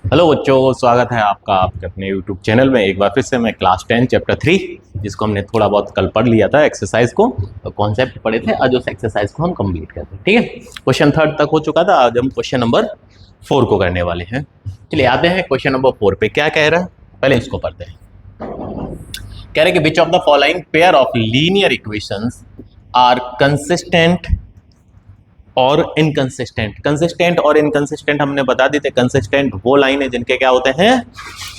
Hello बच्चों, स्वागत है आपका आपके अपने YouTube चैनल में। एक बार फिर से मैं क्लास 10 चैप्टर 3 जिसको हमने थोड़ा बहुत कल पढ़ लिया था, एक्सरसाइज को कॉन्सेप्ट पढ़े थे। आज उस एक्सरसाइज को हम कंप्लीट करते हैं। ठीक है, क्वेश्चन 3 तक हो चुका था। आज हम क्वेश्चन नंबर 4 को करने वाले हैं। चलिए आते हैं क्वेश्चन नंबर 4 पे। क्या कह रहा है पहले इसको पढ़ते हैं। कह रहे कि which of the following pair of linear equations are consistent और इनकंसिस्टेंट। कंसिस्टेंट और इनकंसिस्टेंट हमने बता दी थे। कंसिस्टेंट वो लाइन है जिनके क्या होते हैं,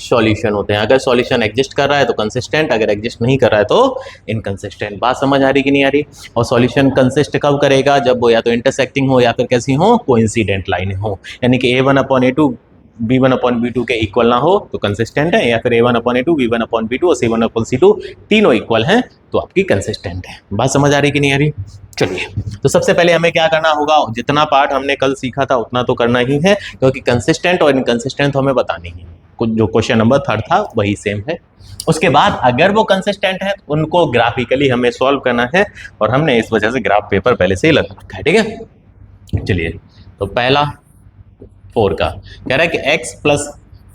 सॉल्यूशन होते हैं। अगर सॉल्यूशन एग्जिस्ट कर रहा है तो कंसिस्टेंट, अगर एग्जिस्ट नहीं कर रहा है तो इनकंसिस्टेंट। बात समझ आ रही कि नहीं आ रही? और सॉल्यूशन कंसिस्ट कब करेगा? जब वो या तो इंटरसेक्टिंग हो या फिर कैसी हो, कोइंसिडेंट लाइन हो। यानी कि A1/A2 B1/B2 के इक्वल ना हो तो कंसिस्टेंट है, या फिर A1/A2 B1/B2 और C1/C2 तीनों इक्वल हैं तो आपकी कंसिस्टेंट है। बात समझ आ रही कि नहीं आ रही? चलिए, तो सबसे पहले हमें क्या करना होगा, जितना पार्ट हमने कल सीखा था उतना तो करना ही है, क्योंकि कंसिस्टेंट और इनकंसिस्टेंट तो हमें बतानी ही है। कुछ जो क्वेश्चन नंबर 3 था वही सेम है। उसके बाद अगर वो कंसिस्टेंट है तो उनको ग्राफिकली हमें सॉल्व करना है, और हमने इस वजह से ग्राफ पेपर पहले से ही लगा रखा है। ठीक है, चलिए तो पहला 4 का कह रहा है कि x plus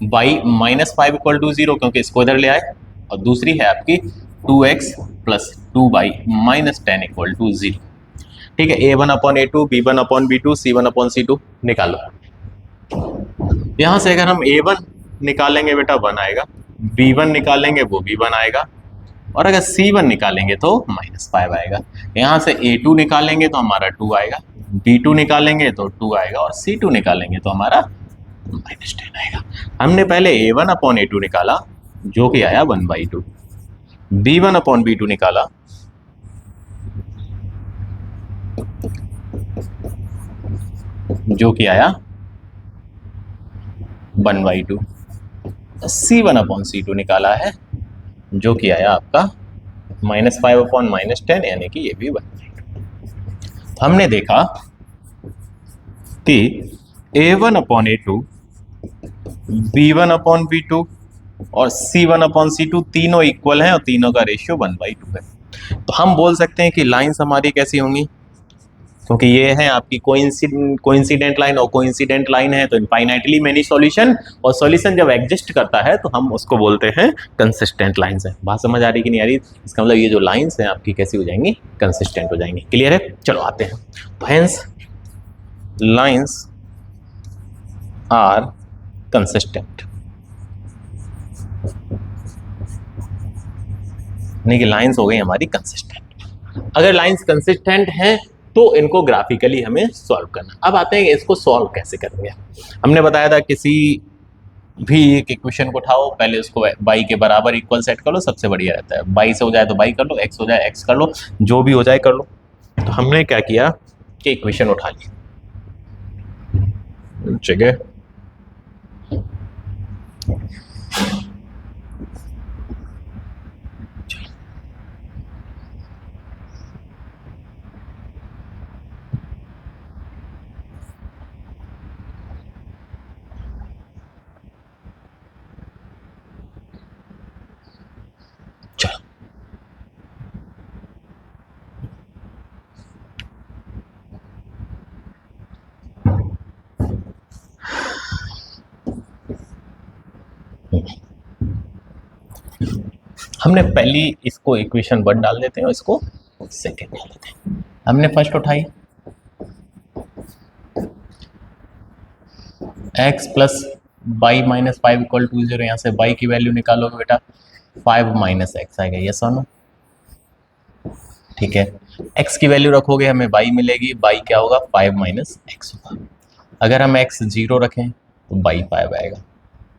y minus 5 equal to 0, क्योंकि इसको इधर ले आए। और दूसरी है आपकी 2x plus 2y minus 10 equal to 0। ठीक है, A1/A2 B1/B2 C1/C2 निकालो। यहां से अगर हम A1 निकालेंगे बेटा 1 आएगा, B1 निकालेंगे वो भी 1 आएगा, और अगर C1 निकालेंगे तो -5 आएगा। यहां से A2 निकालेंगे तो हमारा 2 आएगा, B2 निकालेंगे तो 2 आएगा, और C2 निकालेंगे तो हमारा -10 आएगा। हमने पहले A1/A2 निकाला जो कि आया 1/2, B1/B2 निकाला जो कि आया 1/2, C1/C2 निकाला है जो कि आया आपका -5/-10, यानी कि ये भी 1/2। तो हमने देखा कि A1/A2 B1/B2 और C1/C2 तीनों इक्वल हैं और तीनों का रेशियो 1/2 है। तो हम बोल सकते हैं कि लाइंस हमारी कैसी होंगी, क्योंकि ये है आपकी कोइंसिडेंट लाइन, और कोइंसिडेंट लाइन है तो इनफाइनाइटली मेनी सॉल्यूशन, और सॉल्यूशन जब एग्जिस्ट करता है तो हम उसको बोलते हैं कंसिस्टेंट लाइंस है। बात समझ आ रही कि नहीं आ रही? इसका मतलब ये जो लाइंस हैं आपकी कैसी हो जाएंगी, कंसिस्टेंट हो जाएंगी। क्लियर है? चलो आते हैं। तो हेंस लाइंस आर कंसिस्टेंट, यानी कि लाइंस हो गई हमारी कंसिस्टेंट। अगर लाइंस कंसिस्टेंट हैं तो इनको ग्राफिकली हमें सॉल्व करना। अब आते हैं इसको सॉल्व कैसे करेंगे। हमने बताया था किसी भी एक इक्वेशन को उठाओ, पहले उसको y के बराबर इक्वल सेट कर लो, सबसे बढ़िया रहता है। y से हो जाए तो y कर लो, x हो जाए x कर लो, जो भी हो जाए कर लो। तो हमने क्या किया कि इक्वेशन उठा ली, जगह हमने पहली इसको इक्वेशन 1 डाल देते हैं और इसको सेकेंड डाल देते हैं। हमने फर्स्ट उठाई x plus y minus 5 equal to 0। यहाँ से y की वैल्यू निकालोगे बेटा 5 माइनस एक्स आएगा, ये सुनो। ठीक है, x की वैल्यू रखोगे हमें y मिलेगी, y क्या होगा 5 माइनस एक्स होगा। अगर हम x 0 रखें तो y 5 आएगा,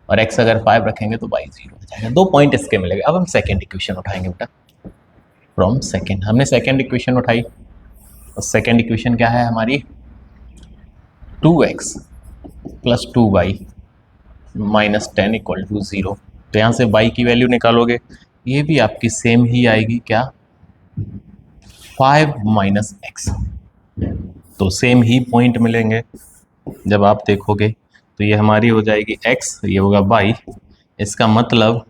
और x अगर 5 रखेंगे तो y 0 हो जाएगा। 2 पॉइंट इसके मिलेंगे। अब हम सेकेंड इक्वेशन उठाएंगे बेटा फ्रॉम सेकेंड। हमने सेकेंड इक्वेशन उठाई, और सेकेंड इक्वेशन क्या है हमारी 2x plus 2y minus 10 equal to 0। तो यहाँ से y की वैल्यू निकालोगे, ये भी आपकी सेम ही आएगी, क्या 5 माइनस एक्स। तो सेम ही पॉइंट मिलेंगे जब आप देखोगे। तो ये हमारी हो जाएगी x, ये होगा y। इसका मतलब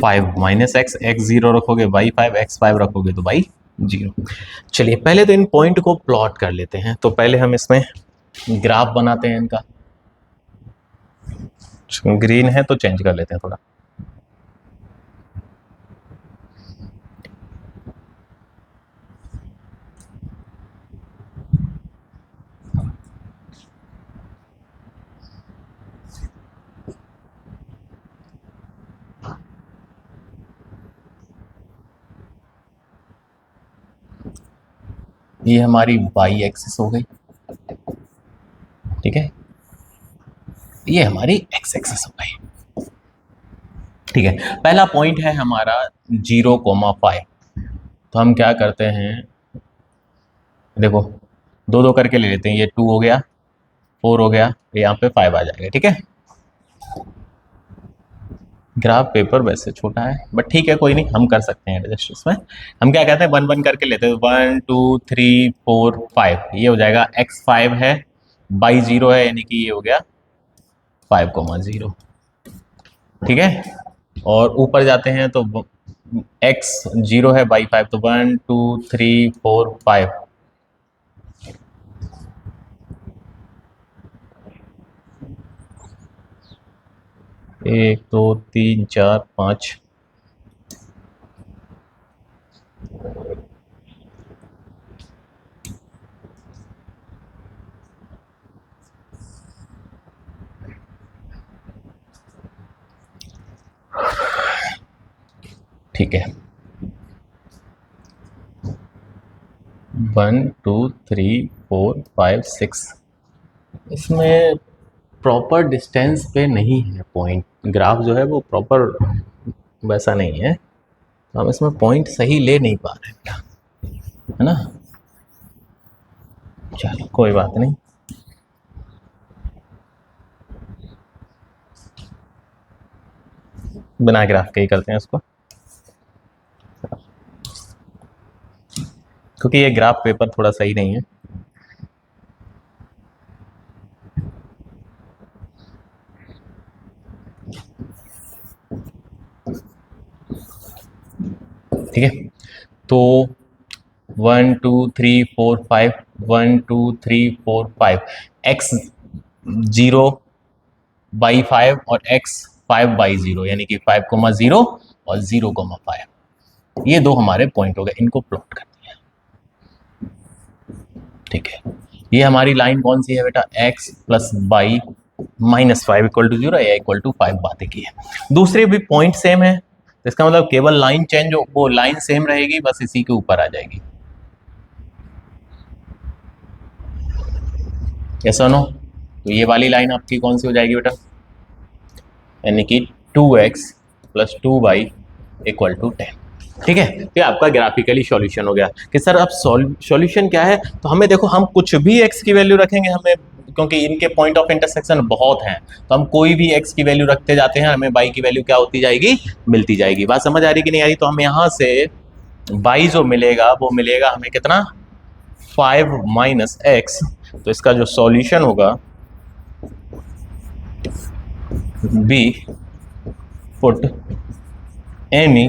5 माइनस एक्स, एक्स 0 रखोगे y 5, x 5 रखोगे तो y 0। चलिए पहले तो इन पॉइंट को प्लॉट कर लेते हैं। तो पहले हम इसमें ग्राफ बनाते हैं इनका। ग्रीन है तो चेंज कर लेते हैं थोड़ा। ये हमारी वाई एक्सिस हो गई, ठीक है, ये हमारी एक्स एक्सिस हो गई, ठीक है। पहला पॉइंट है हमारा 0,5। तो हम क्या करते हैं, देखो दो दो करके ले लेते हैं, ये 2 हो गया, 4 हो गया, यहाँ पे 5 आ जाएगा, ठीक है। ग्राफ पेपर वैसे छोटा है बट ठीक है, कोई नहीं, हम कर सकते हैं एडजस्ट इसमें। हम क्या कहते हैं, 1 1 करके लेते हैं, 1 2 3 4 5, ये हो जाएगा x5 है, बाई 0 है, यानी कि ये हो गया 5,0, ठीक है। और ऊपर जाते हैं तो x0 है बाई 5, तो 1 2 3 4 5, 1 2 3 4 5, ठीक है। 1 2 3 4 5 6, इसमें प्रॉपर डिस्टेंस पे नहीं है पॉइंट, ग्राफ जो है वो प्रॉपर वैसा नहीं है, तो हम इसमें पॉइंट सही ले नहीं पा रहे बेटा, है ना। चलो कोई बात नहीं, बिना ग्राफ के ही करते हैं इसको, क्योंकि ये ग्राफ पेपर थोड़ा सही नहीं है। ठीक है, तो 1 2 3 4 5, 1 2 3 4 5, x0/5 और x5/0, यानी कि 5,0 और 0,5, ये दो हमारे पॉइंट हो गए, इनको प्लॉट कर दिया, ठीक है। ये हमारी लाइन कौन सी है बेटा, x plus by -5 equal to 0 या इक्वल टू 5 बातें की है। दूसरे भी पॉइंट सेम है, तो इसका मतलब केवल लाइन चेंज हो, वो लाइन सेम रहेगी, बस इसी के ऊपर आ जाएगी, ऐसा नो। तो ये वाली लाइन आपकी कौन सी हो जाएगी बेटा, यानी कि 2x plus 2y equal to 10, ठीक है। तो ये आपका ग्राफिकली सॉल्यूशन हो गया कि सर अब सॉल्यूशन क्या है, तो हमें देखो, हम कुछ भी x की वैल्यू रखेंगे, हमें क्योंकि इनके पॉइंट ऑफ इंटरसेक्शन बहुत हैं, तो हम कोई भी x की वैल्यू रखते जाते हैं, हमें y की वैल्यू क्या होती जाएगी, मिलती जाएगी। बात समझ आ रही कि नहीं आ रही। तो हम यहाँ से y जो मिलेगा वो मिलेगा हमें कितना, 5 माइनस एक्स। तो इसका जो सॉल्यूशन होगा, B put any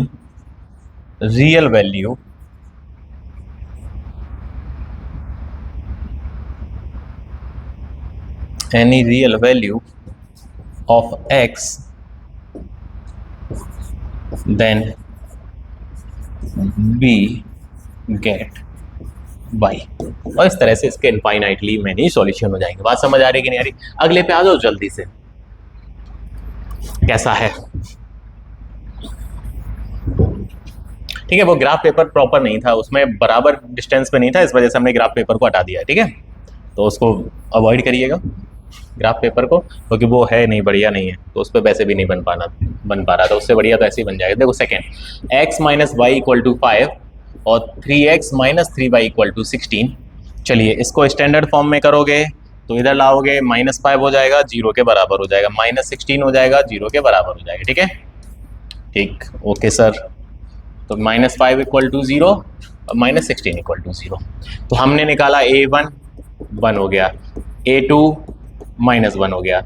real value of x, then b get y, और इस तरह से इसके इनफाइनाइटली मैनी सॉल्यूशन हो जाएंगे। बात समझ आ रही कि नहीं आ रही। अगले पे आ जाओ जल्दी से, कैसा है, ठीक है। वो ग्राफ पेपर प्रॉपर नहीं था, उसमें बराबर डिस्टेंस पे नहीं था, इस वजह से हमने ग्राफ पेपर को हटा दिया, ठीक है। तो उसको अवॉइड करिएगा ग्राफ पेपर को, क्योंकि वो है नहीं, बढ़िया नहीं है, तो उस पर वैसे भी नहीं बन पा रहा था, उससे बढ़िया तो ऐसे ही बन जाएगा। देखो second, x minus y equal to 5 और 3x minus 3y equal to 16। चलिए इसको स्टैंडर्ड फॉर्म में करोगे तो इधर लाओगे, -5 हो जाएगा, 0 के बराबर हो जाएगा, -16 हो जाएगा, 0 के बराबर हो जाएगा, ठीक है। ठीक, ओके सर। तो -5 इक्वल टू 0 और -16 इक्वल टू 0। तो हमने निकाला a1 1 हो गया, a2 -1 हो गया,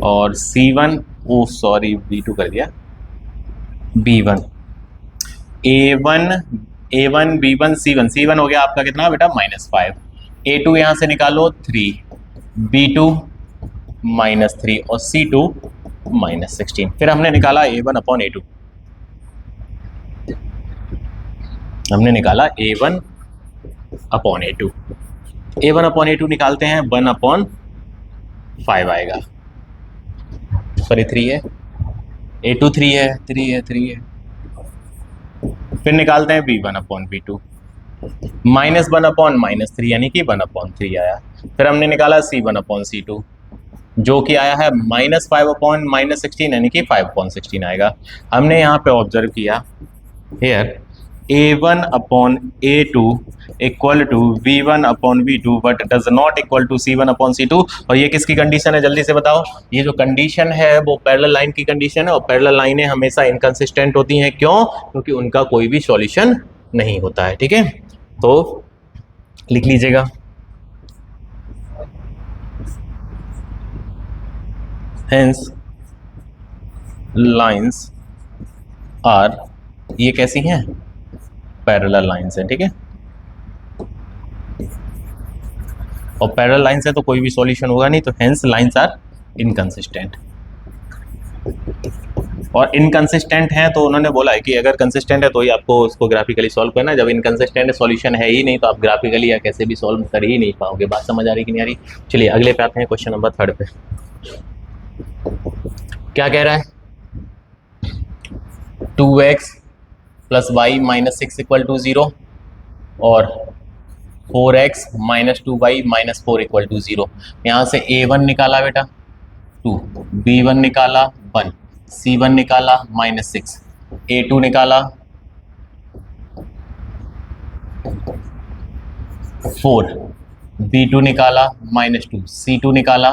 और c1, ओ सॉरी b2 कर दिया, b1, a1 b1 c1 हो गया आपका कितना बेटा, -5, A2 यहां से निकालो 3, B2 -3 और C2 -16। फिर हमने निकाला A1/A2, हमने निकाला A1/A2। A1/A2 निकालते हैं, 1/5 आएगा, सॉरी 3 है, A2 3 है, 3 है। फिर निकालते हैं B1/B2, -1/-3 यानी कि 1/3 आया। फिर हमने निकाला C1/C2 जो कि आया है -5/-16 यानी कि 5/16 आएगा। हमने यहाँ पे ऑब्जर्व किया here A1/A2 equal to V1/V2 but does not equal to C1/C2। और ये किसकी कंडीशन है, जल्दी से बताओ। ये जो कंडीशन है वो पैरेलल लाइन की कंडीशन है, और पैरेलल लाइनें हमेशा इनकंसिस्टेंट होती हैं। क्यों? क्योंकि उनका कोई भी सॉल्यूशन नहीं होता है। ठीक है, तो लिख लीजिएगा, हेंस लाइंस आर, ये कैसी हैं, पैरेलल लाइंस हैं। ठीक है, और पैरेलल लाइंस है तो कोई भी सॉल्यूशन होगा नहीं, तो हेंस लाइंस आर इनकंसिस्टेंट। और इनकंसिस्टेंट हैं तो उन्होंने बोला है कि अगर कंसिस्टेंट है तो ही आपको उसको ग्राफिकली सॉल्व करना है। जब इनकंसिस्टेंट है, सॉल्यूशन है ही नहीं, तो आप ग्राफिकली या कैसे भी सॉल्व कर ही नहीं पाओगे। बात समझ आ रही कि नहीं आ रही? चलिए अगले पे आते हैं, क्वेश्चन नंबर 3 पे। क्या कह रहा है, 2x + y - 6 = 0 और 4x - 2y - 4 = 0। यहाँ से A1 निकाला बेटा 2, B1 निकाला 1, C1 निकाला -6, A2 निकाला 4, B2 निकाला -2, C2 निकाला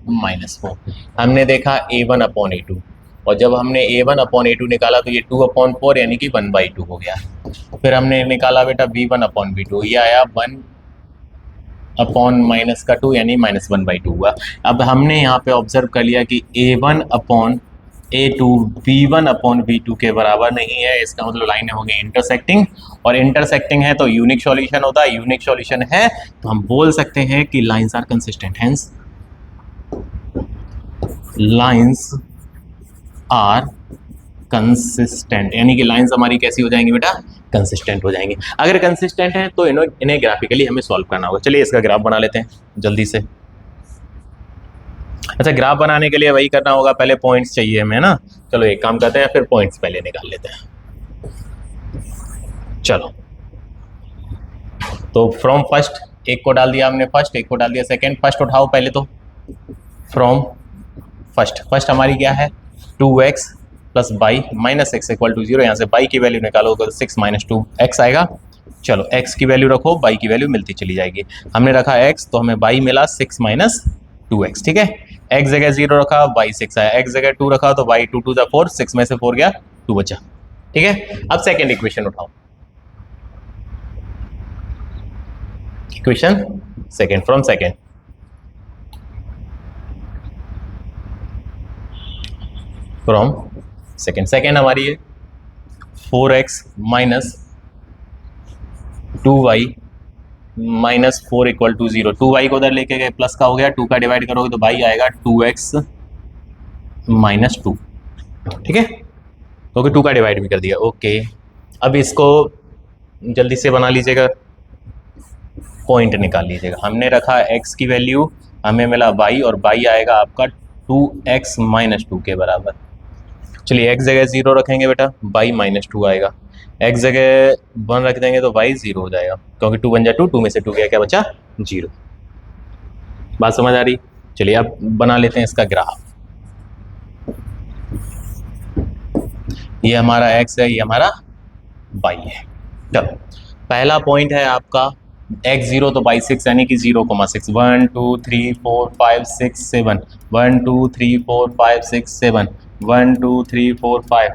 -4। हमने देखा A1/A2, और जब हमने A1/A2 निकाला तो ये 2/4 यानी कि 1/2 हो गया। फिर हमने निकाला बेटा B1/B2, ये आया 1/-2 यानी -1/2 हुआ। अब हमने यहाँ पे ऑब्जर्व कर लिया कि A1/A2 B1/B2 के बराबर नहीं है, इसका मतलब लाइनें होंगी इंटरसेक्टिंग, और इंटरसेक्टिंग है तो यूनिक सॉल्यूशन होता है। यूनिक सॉल्यूशन है तो हम बोल सकते हैं कि lines are consistent, hence lines are consistent, यानी कि लाइंस हमारी कैसी हो जाएंगी बेटा, कंसिस्टेंट हो जाएंगी। अगर कंसिस्टेंट है तो इन्हें ग्राफिकली हमें सॉल्व करना होगा। चलिए इसका ग्राफ बना लेते हैं जल्दी से। अच्छा, ग्राफ बनाने के लिए वही करना होगा, पहले पॉइंट्स चाहिए हमें ना। चलो एक काम करते हैं, फिर पॉइंट्स पहले निकाल लेते हैं। चलो, तो फ्रॉम फर्स्ट एक को डाल दिया हमने, फर्स्ट एक को डाल दिया सेकंड। फर्स्ट उठाओ पहले, तो फ्रॉम फर्स्ट हमारी क्या है, 2x + y - 6 = 0। यहाँ से y की वैल्यू निकालो तो 6 - 2x आएगा। चलो x की वैल्यू रखो, y की वैल्यू मिलती चली जाएगी। हमने रखा x तो हमें y मिला 6 - 2x। ठीक है, x जगह 0 रखा, y 6 आया, x जगह 2 रखा तो y 2 × 2 = 4, 6 में से 4 गया 2 बचा। ठीक है, अब सेकेंड इक्वेशन उठाओ, equation second, from second second हमारी है 4x - 2y - 4 = 0। 2y को उधर लेके गए, प्लस का हो गया, 2 का डिवाइड करोगे तो y आएगा 2x - 2। ठीक है, क्योंकि 2 का डिवाइड भी कर दिया। ओके, अब इसको जल्दी से बना लीजिएगा, पॉइंट निकाल लीजिएगा। हमने रखा x की वैल्यू, हमें मिला y, और y आएगा आपका 2x - 2 के बराबर। चलिए x जगह 0 रखेंगे बेटा, y -2 आएगा। x जगह 1 रख देंगे तो y 0 हो जाएगा, क्योंकि 2 × 2, 2 में से 2 गया, क्या बचा 0। बात समझ आ रही? चलिए अब बना लेते हैं इसका ग्राफ। ये हमारा x है, ये हमारा y है। चलो, पहला पॉइंट है आपका x 0 तो y 6 यानी कि 0,6, 1 2 3 4 5 6 7, 1 2 3 4 5 6 7, 1 2 3 4 5,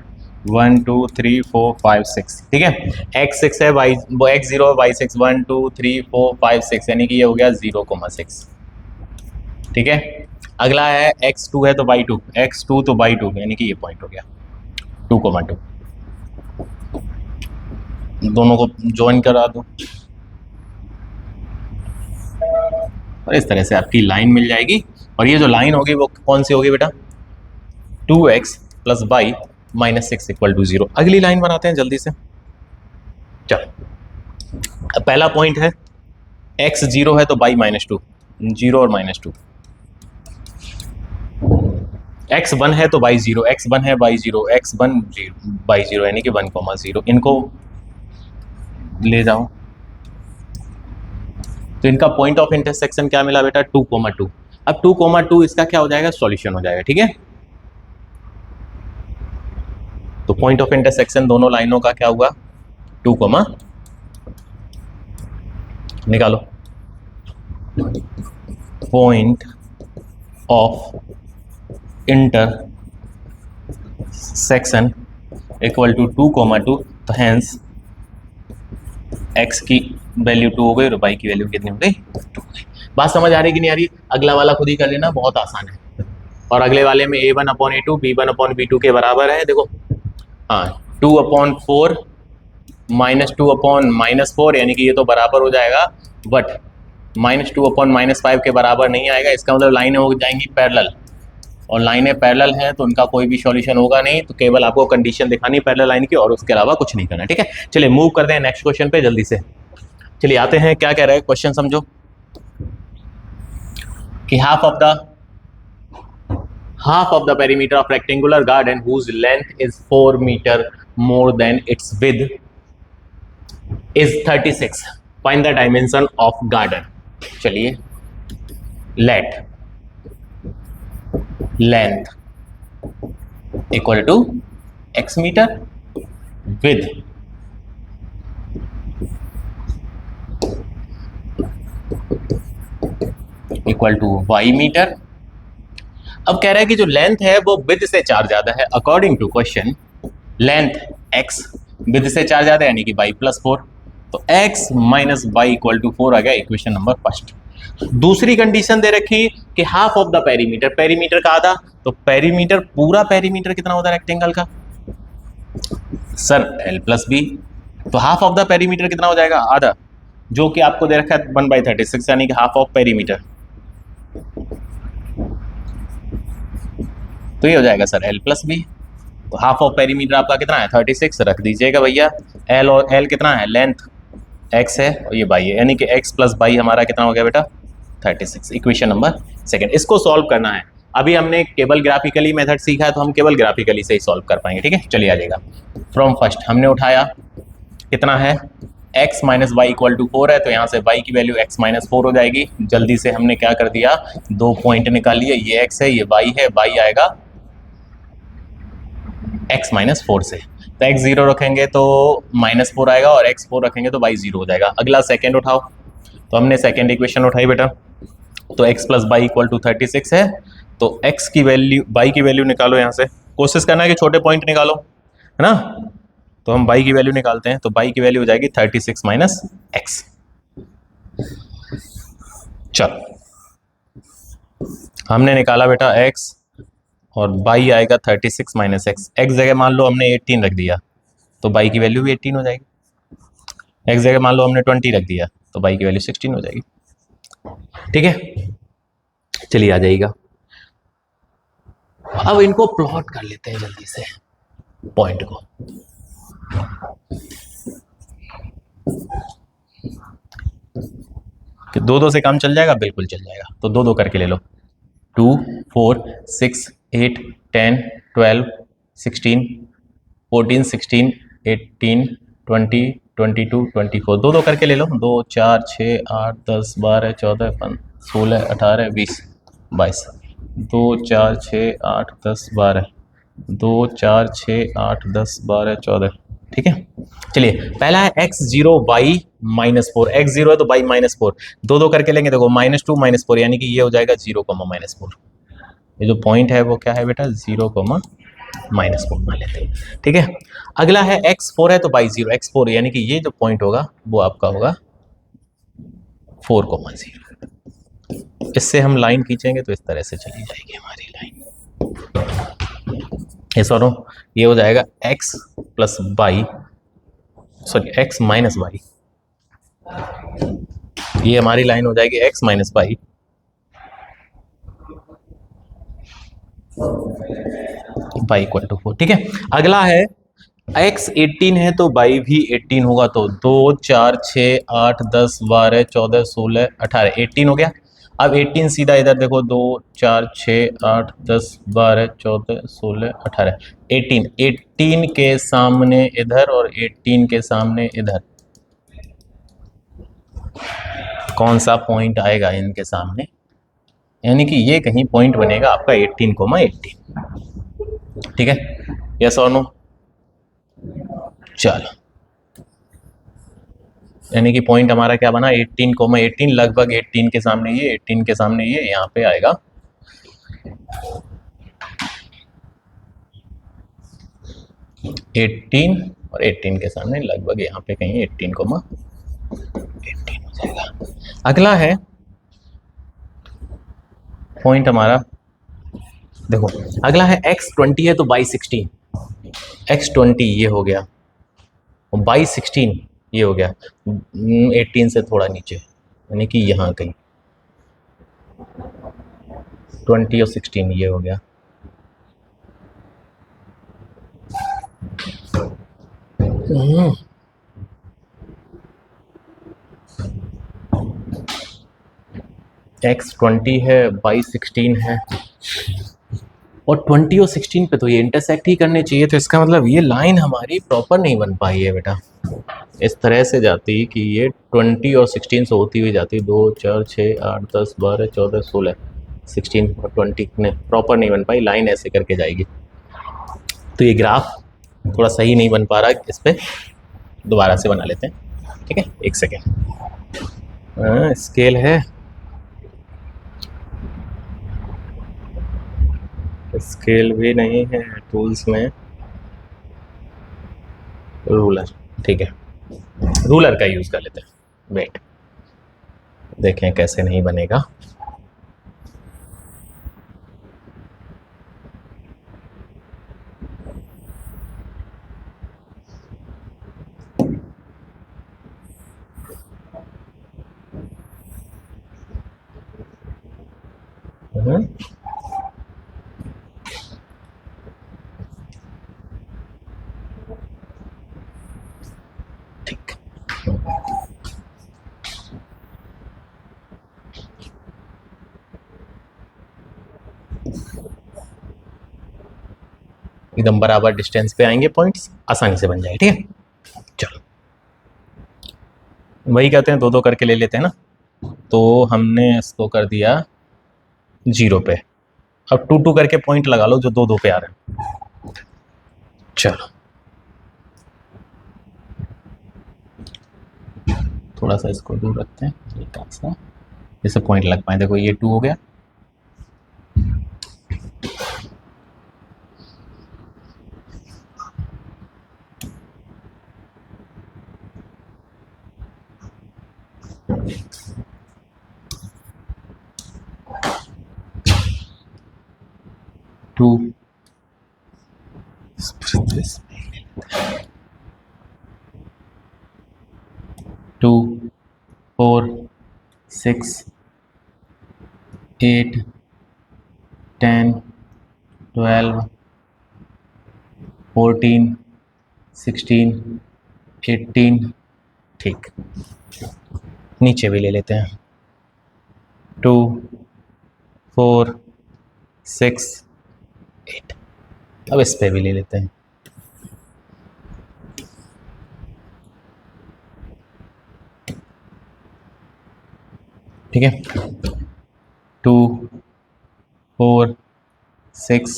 1 2 3 4 5 6। ठीक है, x 6 है, y वो x 0 y 6, 1 2 3 4 5 6 यानी कि ये हो गया 0,6। ठीक है, अगला है x 2 है तो y 2, x 2 तो y 2 यानी कि ये पॉइंट हो गया 2,2। दोनों को ज्वाइन करा दो। और इस तरह से आपकी लाइन मिल जाएगी। और ये जो लाइन होगी वो कौन सी होगी बेटा, 2x plus y minus 6 equal to 0। अगली लाइन बनाते हैं जल्दी से। चलो पहला पॉइंट है x 0 है तो y -2, 0 और -2। x 1 है तो y 0, x 1 है y 0, x 1 y 0 यानी कि 1,0। इनको ले जाओ तो इनका पॉइंट ऑफ इंटरसेक्शन क्या मिला बेटा, 2,2। अब 2,2 इसका क्या हो जाएगा, सॉल्यूशन हो जाएगा। ठीक है, तो पॉइंट ऑफ इंटरसेक्शन दोनों लाइनों का क्या हुआ, 2, निकालो point of intersection equal to 2,2। तो हेंस x की वैल्यू 2 हो गई और y की वैल्यू कितनी हो गई, 2 हो गई। बात समझ आ रही कि नहीं आ रही? अगला वाला खुद ही कर लेना, बहुत आसान है। और अगले वाले में a1/a2 b1/b2 के बराबर है। देखो हाँ, 2/4 -2/-4 यानी कि ये तो बराबर हो जाएगा, बट -2/-5 के बराबर नहीं आएगा। इसका मतलब लाइनें हो जाएंगी पैरेलल, और लाइनें पैरेलल हैं तो उनका कोई भी सॉल्यूशन होगा नहीं। तो केवल आपको कंडीशन दिखानी पैरेलल लाइन की और उसके अलावा कुछ नहीं करना। ठीक है, चलिए मूव करते हैं नेक्स्ट क्वेश्चन पे जल्दी से। चलिए आते हैं, क्या कह रहा है क्वेश्चन समझो कि half of the perimeter of rectangular garden whose length is 4 metre more than its width is 36, find the dimension of garden. चलिए, let length equal to x metre, width equal to y metre. अब कह रहा है कि जो length है वो width से 4 ज्यादा है। According to question length x width से 4 ज्यादा यानी कि y + 4, तो x - y इक्वल टू 4 आ गया इक्वेशन नंबर फर्स्ट। दूसरी कंडीशन दे रखी कि half of the perimeter, perimeter का आधा, तो पेरीमीटर पूरा पेरीमीटर कितना होता है रेक्टेंगल का, सर l + b। तो हाफ ऑफ द पेरीमीटर कितना हो जाएगा, आधा, जो कि आपको दे रखा है 1/36 यानी कि हाफ ऑफ पेरीमीटर। तो ये हो जाएगा सर l + b। तो हाफ ऑफ पेरीमीटर आपका कितना है, 36 रख दीजिएगा भैया। l और l कितना है, लेंथ x है और ये y है, यानी कि x + y हमारा कितना हो गया बेटा, 36। Equation number second. इसको सॉल्व करना है। अभी हमने केवल ग्राफिकली मेथड सीखा है तो हम केवल ग्राफिकली से ही सॉल्व कर पाएंगे। ठीक है, चलिए आ जाएगा। फ्रॉम फर्स्ट हमने उठाया कितना है, x - y इक्वल टू 4 है, तो यहाँ से y की वैल्यू x - 4 हो जाएगी। जल्दी से हमने क्या कर दिया, 2 पॉइंट निकाल लिए, ये x है ये y है, y आएगा x - 4 से, तो x 0 रखेंगे तो -4 आएगा और x 4 रखेंगे तो y 0 हो जाएगा। अगला सेकेंड उठाओ, तो हमने सेकेंड इक्वेशन उठाई बेटा, तो x + y इक्वल टू 36 है, तो x की वैल्यू y की वैल्यू निकालो। यहाँ से कोशिश करना है कि छोटे पॉइंट निकालो, है ना। तो हम y की वैल्यू निकालते हैं, तो y की वैल्यू हो जाएगी 36 - x। चलो हमने निकाला बेटा x और y आएगा 36 - x। x जगह मान लो हमने 18 रख दिया तो y की वैल्यू भी 18 हो जाएगी। x जगह मान लो हमने 20 रख दिया तो y की वैल्यू 16 हो जाएगी। ठीक है, चलिए आ जाइएगा। अब इनको प्लॉट कर लेते हैं जल्दी से पॉइंट को। कि 2-2 से काम चल जाएगा, बिल्कुल चल जाएगा। तो 2-2 करके ले लो, 2, 4, 6, 8, 10, 12, 16, 14, 16, 18, 20, 22, 24, 2-2 करके ले लो। 2, 4, 6, 8, 10, 12, 14, 15, 16, 18, 20, 22, 2, 4, 6, 8, 10, 12, 2, 4, 6, 8, 10, 12, 14। ठीक है, चलिए पहला है x 0 y -4, x 0 है तो y -4, 2-2 करके लेंगे। देखो -2 -4 यानी कि ये हो जाएगा 0, -4। ये जो पॉइंट है वो क्या है बेटा, 0, -4 मान लेते हैं। ठीक है, अगला है x 4 है तो y 0, x 4 यानी कि ये जो पॉइंट होगा वो आपका होगा 4, 0। इससे हम लाइन खींचेंगे तो इस तरह से चली जाएगी हमारी लाइन। ये सॉरी, ये हो जाएगा x + y, sorry x - y, ये हमारी लाइन हो जाएगी x - y by equal to 4। ठीक है, अगला है x 18 है तो बाई भी 18 होगा, तो 2 4 6 8 10 12 14 16 18 18 हो गया। अब 18 सीधा इधर देखो, 2 4 6 8 10 12 14 16 18 18 18 के सामने इधर और 18 के सामने इधर, कौन सा पॉइंट आएगा इनके सामने, यानी कि ये कहीं पॉइंट बनेगा आपका 18,18। ठीक है, यस और नो? चलो, यानी कि पॉइंट हमारा क्या बना, 18,18, लगभग 18 के सामने ये, 18 के सामने ये, यहाँ पे आएगा 18 और 18 के सामने लगभग यहाँ पे कहीं 18,18 हो जाएगा। अगला है पॉइंट हमारा, देखो अगला है x20 है तो बाई 16, x20 ये हो गया, बाई 16 ये हो गया, 18 से थोड़ा नीचे, यानी कि यहाँ कहीं 20 और 16 ये हो गया। x20 है, बाई 16 है, और 20 और 16 पे तो ये इंटरसेक्ट ही करने चाहिए, तो इसका मतलब ये लाइन हमारी प्रॉपर नहीं बन पाई है बेटा। इस तरह से जाती कि ये 20 और 16 से होती हुई जाती, 2 4 6 8 10 12 14 16 16 और 20 ने प्रॉपर नहीं बन पाई, लाइन ऐसे करके जाएगी। तो ये ग्राफ थोड़ा सही नहीं बन पा रहा, इस पर दोबारा से बना लेते हैं। ठीक है, एक सेकेंड, स्केल है, स्केल भी नहीं है टूल्स में, रूलर। ठीक है, रूलर का यूज़ कर लेते हैं, वेट देखें कैसे नहीं बनेगा। ठीक, एकदम बराबर डिस्टेंस पे आएंगे पॉइंट्स, आसानी से बन जाएंगे। ठीक है, चलो वही कहते हैं, दो दो करके ले लेते हैं ना, तो हमने इसको कर दिया 0 पे, अब 2 2 करके पॉइंट लगा लो जो 2 2 पे आ रहे हैं। चलो थोड़ा सा इसको दूर रखते हैं, एक सा जैसे पॉइंट लग पाए। देखो ये 2 हो गया, टू 2 4 6 8 10 12 14 16 18। ठीक, नीचे भी ले लेते हैं, 2 4 6 8। अब इस पे भी ले लेते हैं, ठीक है, 2 4 6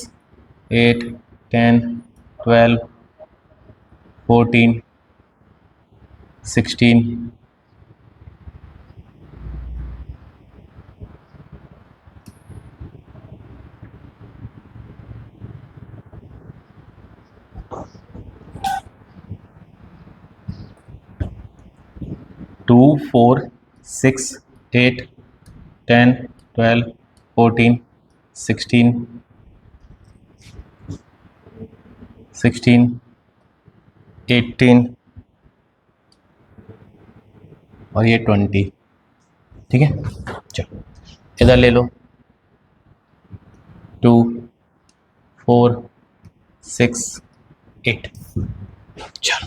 8 10 12 14 16 2 4 6 8 10 12 14 16 16 18 और ये 20। ठीक है, चलो इधर ले लो, 2 4 6 8। चलो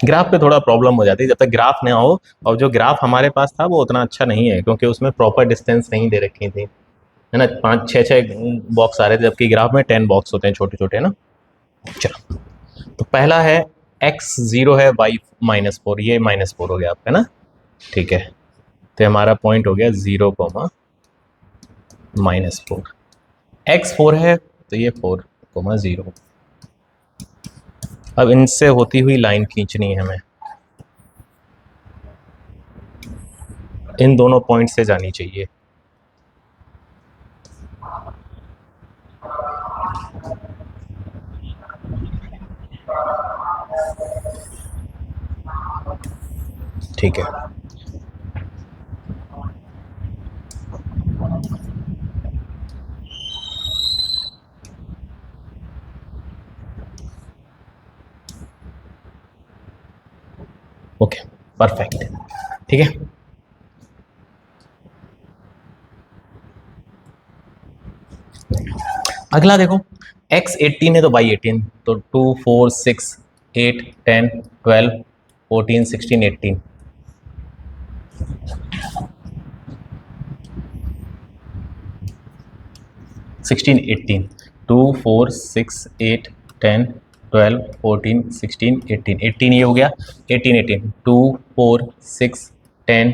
ग्राफ पे थोड़ा प्रॉब्लम हो जाती है जब तक ग्राफ ना हो, और जो ग्राफ हमारे पास था वो उतना अच्छा नहीं है क्योंकि उसमें प्रॉपर डिस्टेंस नहीं दे रखी थी, है ना। 5 6 6 बॉक्स आ रहे थे, जबकि ग्राफ में 10 बॉक्स होते हैं छोटे छोटे ना। चलो तो पहला है x0 है y-4, ये -4 हो गया आपका ना, ठीक है। तो हमारा पॉइंट हो गया 0, -4। x4 है तो ये 4, 0। अब इनसे होती हुई लाइन खींचनी है हमें, इन दोनों पॉइंट से जानी चाहिए। ठीक है, ओके, परफेक्ट, ठीक है। अगला देखो, x 18 है तो y 18, तो 2 4 6 8 10 12 14 16 18। 16 18, 2 4 6 8 10 12 14 16 18, 18 ये हो गया। 18 18, 2 4 6 10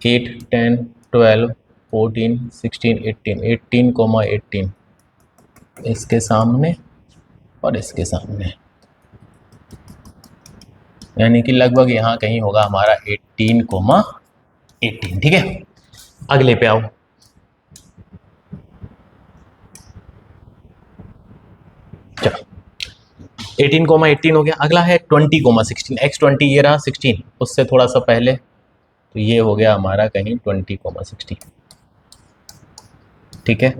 8 10 12 14 16 18, 18 18 इसके सामने और इसके सामने, यानी कि लगभग यहाँ कहीं होगा हमारा 18 18, ठीक है। अगले पे आओ, चलो 18 18 हो गया। अगला है 20 16, x20 ये रहा 16, उससे थोड़ा सा पहले, तो ये हो गया हमारा कहीं 20 16, ठीक है।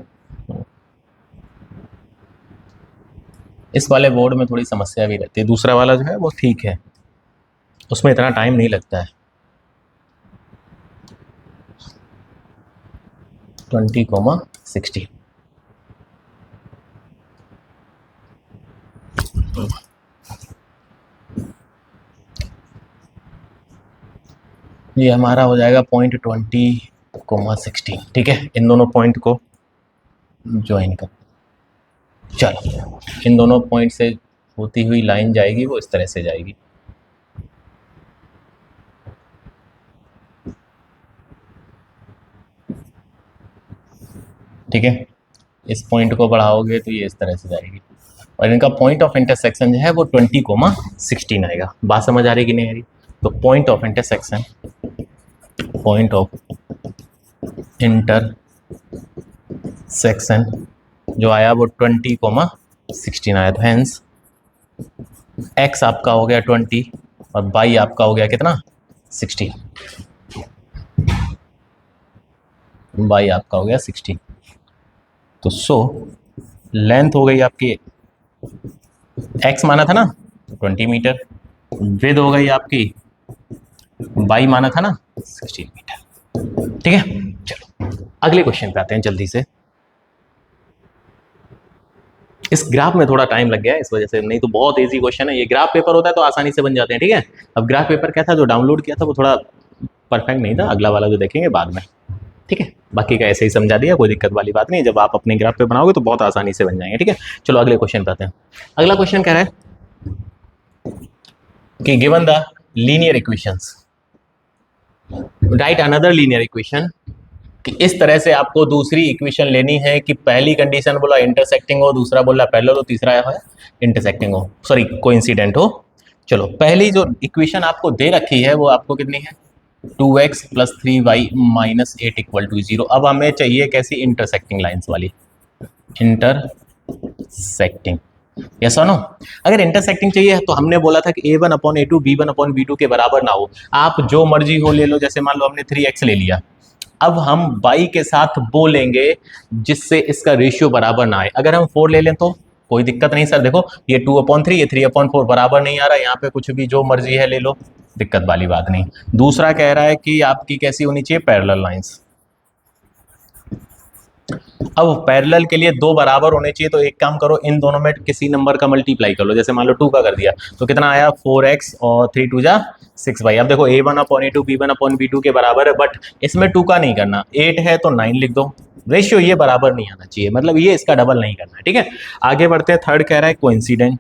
इस वाले बोर्ड में थोड़ी समस्या भी रहती है, दूसरा वाला जो है वो ठीक है, उसमें इतना टाइम नहीं लगता है। 20 16, ये हमारा हो जाएगा पॉइंट 20 16, ठीक है। इन दोनों पॉइंट को ज्वाइन कर, चलो इन दोनों पॉइंट से होती हुई लाइन जाएगी वो इस तरह से जाएगी, ठीक है। इस पॉइंट को बढ़ाओगे तो ये इस तरह से जाएगी, और इनका पॉइंट ऑफ इंटरसेक्शन जो है वो 20 16 आएगा। बात समझ आ रही कि नहीं आ रही? तो point of intersection, point of intersection जो आया वो 20 16 आया, तो हैंस x आपका हो गया 20 और y आपका हो गया कितना 16, y आपका हो गया 16। तो सो लेंथ हो गई आपकी, x माना था ना 20 मीटर, विड्थ हो गई आपकी, y माना था ना 16 मीटर, ठीक है। चलो अगले क्वेश्चन पे आते हैं जल्दी से। इस ग्राफ में थोड़ा टाइम लग गया है इस वजह से, नहीं तो बहुत इजी क्वेश्चन है ये। ग्राफ पेपर होता है तो आसानी से बन जाते हैं, ठीक है। अब ग्राफ पेपर क्या था जो डाउनलोड किया था वो थोड़ा परफेक्ट नहीं था, अगला वाला जो देखेंगे बाद में, ठीक है। बाकी का ऐसे ही समझा दिया, कोई दिक्कत वाली बात नहीं है। जब आप अपने ग्राफ पे बनाओगे तो बहुत आसानी से बन जाएंगे, ठीक है। चलो अगले क्वेश्चन पे आते हैं। अगला क्वेश्चन कह रहा है कि given the linear equations right another linear equation, कि इस तरह से आपको दूसरी इक्वेशन लेनी है कि पहली कंडीशन बोला इंटरसेक्टिंग हो, दूसरा बोला पैरेलल हो, तीसरा है इंटरसेक्टिंग हो, सॉरी कोइंसिडेंट हो। चलो पहली जो इक्वेशन आपको दे रखी है वो आपको कितनी है 2x + 3y - 8 = 0। अब हमें चाहिए कैसी इंटरसेक्टिंग लाइंस वाली, इंटरसेक्टिंग, यस और नो। अगर इंटरसेक्टिंग चाहिए तो हमने बोला था कि a1/a2 b1/b2 के बराबर ना हो, आप जो मर्जी हो ले लो। जैसे मान लो हमने 3x ले लिया, अब हम y के साथ वो लेंगे जिससे इसका रेशियो बराबर ना आए। अगर हम 4 ले लें तो कोई दिक्कत नहीं सर, देखो ये 2/3 ये 3/4 बराबर नहीं आ रहा, यहाँ पे कुछ भी जो मर्जी है ले लो, दिक्कत वाली बात नहीं। दूसरा कह रहा है कि आपकी कैसी होनी चाहिए पैरेलल लाइंस, अब पैरेलल के लिए दो बराबर होने चाहिए, तो एक काम करो, इन दोनों में किसी नंबर का मल्टीप्लाई कर लो। जैसे मान लो 2 का कर दिया तो कितना आया 4x और 3 2 जा 6 भाई। अब देखो a1/a2 b1/b2 के बराबर है, बट इसमें 2 का नहीं करना, 8 है तो 9 लिख दो। रेशियो ये बराबर नहीं आना चाहिए, मतलब ये इसका डबल नहीं करना है, ठीक है। आगे बढ़ते हैं, थर्ड कह रहा है कोइंसिडेंट।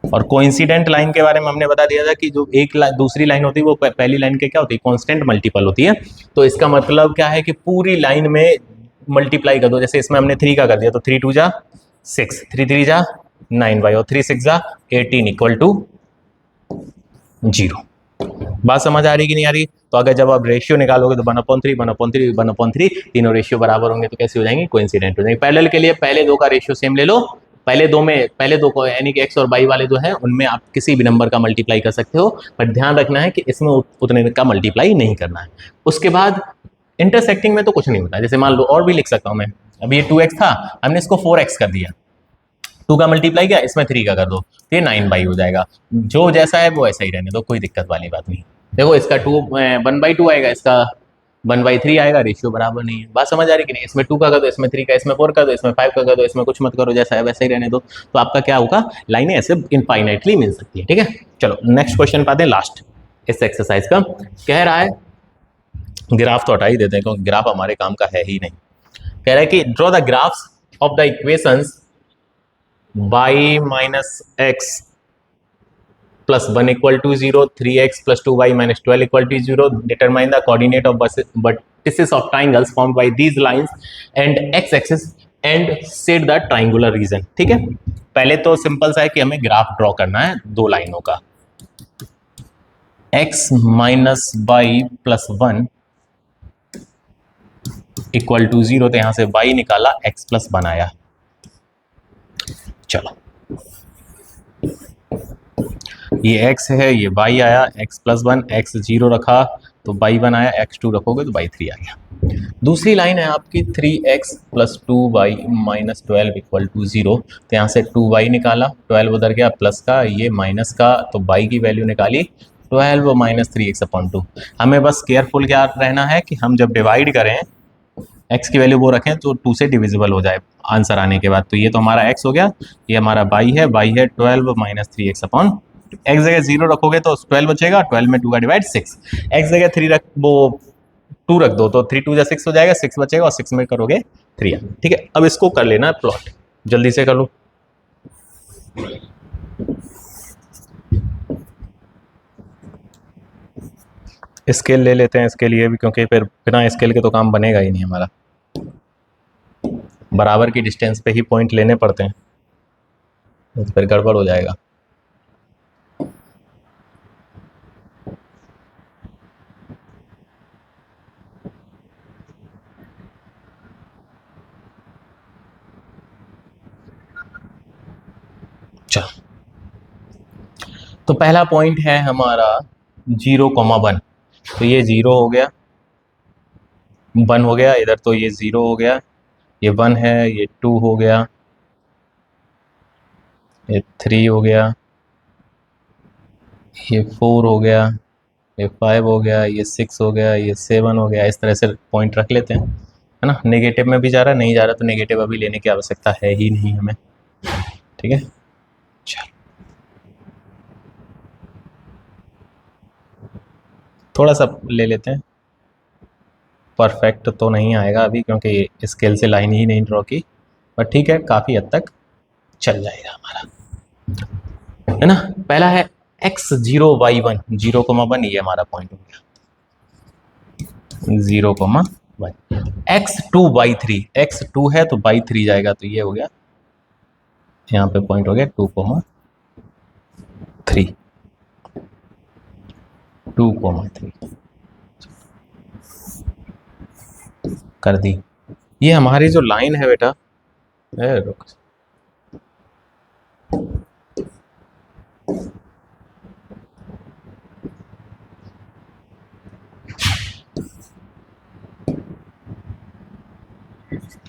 और कोइंसिडेंट लाइन के बारे में हमने बता दिया था कि जो एक दूसरी लाइन होती है वो पहली लाइन के क्या होती है, कांस्टेंट मल्टीपल होती है। तो इसका मतलब क्या है कि पूरी लाइन में मल्टीप्लाई कर दो। जैसे इसमें हमने 3 का कर दिया तो 3 2 जा 6, 3 3 जा 9 भाई, और 3 6 जा 18 इक्वल टू 0। बात समझ आ रही कि नहीं आ रही? तो अगर जब आप रेशियो निकालोगे तो 1/3 1/3 1/3 तीनों रेशियो बराबर होंगे तो कैसे हो जाएंगे, कोइंसिडेंट हो जाएंगे। पैरेलल के लिए पहले दो का रेशियो सेम ले लो, पहले दो को यानी कि एक्स और वाई वाले जो है उनमें आप किसी भी नंबर का मल्टीप्लाई कर सकते हो, पर ध्यान रखना है कि इसमें उतने का मल्टीप्लाई नहीं करना है। उसके बाद इंटरसेक्टिंग में तो कुछ नहीं होता, जैसे मान लो और भी लिख सकता हूं मैं, अब ये 2x था, हमने इसको 4x कर दिया, 2 का मल्टीप्लाई किया, इसमें 3 का कर दो तो ये 9 बाई हो जाएगा। जो जैसा है वो ऐसा ही रहने दो, कोई दिक्कत वाली बात नहीं। देखो इसका 1/2 आएगा, इसका 1/3 आएगा, रेशियो बराबर नहीं है। बात समझ आ रही कि नहीं? इसमें 2 का कर दो, इसमें 3 का, इसमें 4 का दो, इसमें 5 का कर दो, इसमें कुछ मत करो, जैसा है वैसा ही रहने दो। तो आपका क्या होगा, लाइनें ऐसे इनफाइनाइटली मिल सकती है, ठीक है। चलो नेक्स्ट क्वेश्चन पाते हैं, लास्ट इस एक्सरसाइज का। कह रहा है, ग्राफ तो हटा ही देते हैं क्योंकि ग्राफ हमारे काम का है ही नहीं। कह रहा है कि draw the graphs of the equations y minus x plus 1 equal to 0, 3x plus 2y minus 12 equal to 0, determine the coordinate of vertices of triangles formed by these lines and x-axis and set the triangular region। ठीक है, पहले तो simple सा है कि हमें graph draw करना है दो लाइनों का, x minus y plus 1 equal to 0, तो यहां से y निकाला, x प्लस 1 आया। चलो ये x है, ये y आया, x प्लस 1, x 0 रखा तो y 1 आया, x 2 रखोगे तो y 3 आ गया। दूसरी लाइन है आपकी 3x plus 2y minus 12 equal to 0, तो यहाँ से 2y निकाला, 12 उधर गया प्लस का, ये माइनस का, तो y की वैल्यू निकाली 12 माइनस 3x/2। हमें बस केयरफुल क्या रहना है कि हम जब डिवाइड करें x की वैल्यू वो रखें तो 2 से डिविजिबल हो जाए आंसर आने के बाद। तो ये तो हमारा x हो गया, ये हमारा y है 12 माइनस 3x/2। x जगह 0 रखोगे तो 12 बचेगा, 12 में 2 का डिवाइड 6, x जगह 3 रख वो 2 रख दो तो 3 2 जा 6 हो जाएगा, 6 बचेगा और 6 में करोगे 3। ठीक है, अब इसको कर लेना प्लॉट, जल्दी से कर लो। स्केल ले लेते हैं इसके लिए भी, क्योंकि फिर बिना स्केल के तो काम बनेगा ही नहीं हमारा, बराबर की डिस्टेंस पे ही पॉइंट लेने पड़ते हैं, तो फिर गड़बड़ हो जाएगा। चलो, तो पहला पॉइंट है हमारा 0,1, तो ये 0 हो गया, 1 हो गया, इधर तो ये 0 हो गया, ये 1 है, ये 2 हो गया, ये 3 हो गया, ये 4 हो गया, ये 5 हो गया, ये 6 हो गया, ये 7 हो गया। इस तरह से पॉइंट रख लेते हैं, है ना। नेगेटिव में भी जा रहा है, नहीं जा रहा तो नेगेटिव अभी लेने की आवश्यकता है ही नहीं हमें, ठीक है। चलो थोड़ा सा ले लेते हैं, परफेक्ट तो नहीं आएगा अभी क्योंकि स्केल से लाइन ही नहीं ड्रॉ की, पर ठीक है, काफ़ी हद तक चल जाएगा हमारा, है ना। पहला है x0 y1, 0,1, ये हमारा पॉइंट हो गया 0,1, x2 y3, x2 है तो y3 जाएगा, तो ये हो गया, यहाँ पे पॉइंट हो गया 2,3, 2,3 कर दी। ये हमारी जो लाइन है बेटा, रुक,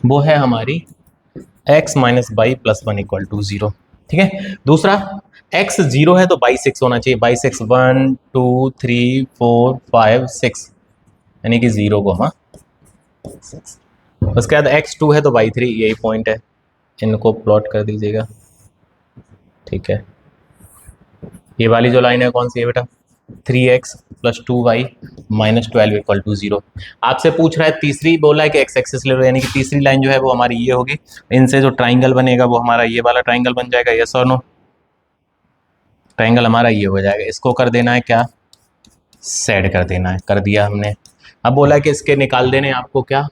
वो है हमारी x minus y plus 1 equal to 0, ठीक है। दूसरा x 0 है तो y 6 होना चाहिए, y 6 1 2 3 4 5 6, यानी कि 0,6, उसके बाद x2 है तो y3, यही पॉइंट है, इनको प्लॉट कर दीजिएगा। ठीक है, ये वाली जो लाइन है कौन सी है बेटा, 3x + 2y - 12 = 0। आपसे पूछ रहा है तीसरी, बोला है कि x एक्सिस ले लो, यानी कि तीसरी लाइन जो है वो हमारी ये होगी, इनसे जो ट्राइंगल बनेगा वो हमारा ये वाला ट्राइंगल बन जाएगा। यस और नो, ट्राइंगल हमारा ये हो जाएगा। इसको कर देना है क्या, सेड कर देना है, कर दिया हमने। अब बोला है कि इसके निकाल देने आपको क्या,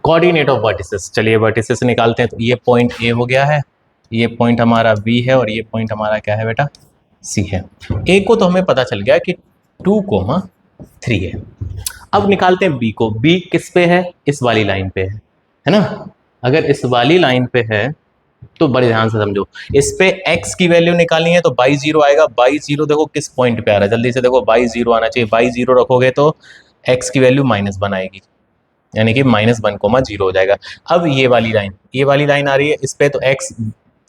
कोऑर्डिनेट ऑफ वर्टिसेस। चलिए वर्टिसेस निकालते हैं। तो ये पॉइंट ए हो गया है, ये पॉइंट हमारा बी है, और ये पॉइंट हमारा क्या है बेटा, सी है। ए को तो हमें पता चल गया कि 2,3 है। अब निकालते हैं बी को। बी किस पे है, इस वाली लाइन पे है ना। अगर इस वाली लाइन पे है तो बड़े ध्यान से समझो, इस पे x की वैल्यू निकालनी है तो बाई 0 आएगा। बाई 0 देखो किस पॉइंट पे आ रहा है, जल्दी से देखो, बाई 0 आना चाहिए। बाई 0 रखोगे तो x की वैल्यू -1 आएगी, यानी कि -1,0 हो जाएगा। अब ये वाली लाइन आ रही है, इस पे तो x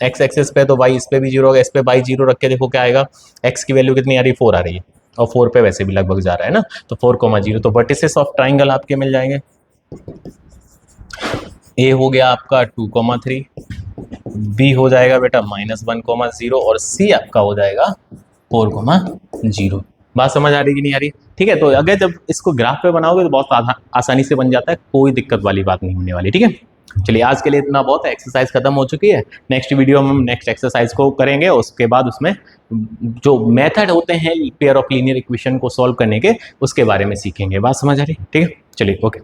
एक्सिस पे तो y इस पे भी 0 होगा, इस पे बाई 0 रख के देखो क्या आएगा, x की वैल्यू कितनी आ रही है, 4 आ रही है, और 4 पे वैसे भी लगभग जा रहा है ना, तो 4,0। तो वर्टिसेस ऑफ ट्राइंगल आपके मिल जाएंगे। ए हो गया आपका 2,3, बी हो जाएगा बेटा -1,0, और सी आपका हो जाएगा 4,0। बात समझ आ रही कि नहीं आ रही? ठीक है, तो अगर जब इसको ग्राफ पे बनाओगे तो बहुत आसानी से बन जाता है, कोई दिक्कत वाली बात नहीं होने वाली। ठीक है, चलिए आज के लिए इतना बहुत है, एक्सरसाइज खत्म हो चुकी है। नेक्स्ट वीडियो में हम नेक्स्ट एक्सरसाइज को करेंगे, उसके बाद उसमें जो मेथड होते हैं पेयर ऑफ लीनियर इक्वेशन को सॉल्व करने के, उसके बारे में सीखेंगे। बात समझ आ रही? ठीक है, चलिए ओके।